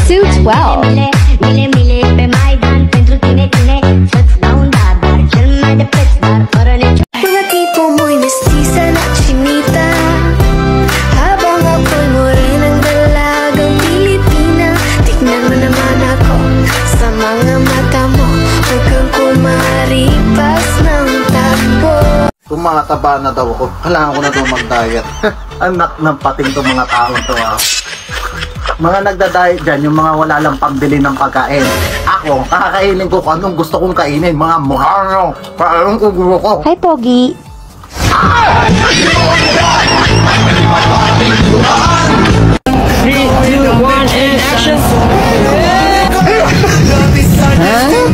Suits well. Mga tipo mo'y mestiza na chinita, habang ako'y morenang dalagang Pilipina. Tignan mo naman ako sa mga mata mo, huwag kang kumaripas ng takbo. Tumataba na daw ako. Kailangan ko na daw mag-diet. Anak ng pating to mga taon to ah. Mga nagda-diet dyan, yung mga wala lang pambili ng pagkain. Ako, kakakainin ko kung anong gusto kong kainin. Mga mukha nyo, parang ugulo ko. Hi, Pogi. 3, 2, 1, and action! Huh?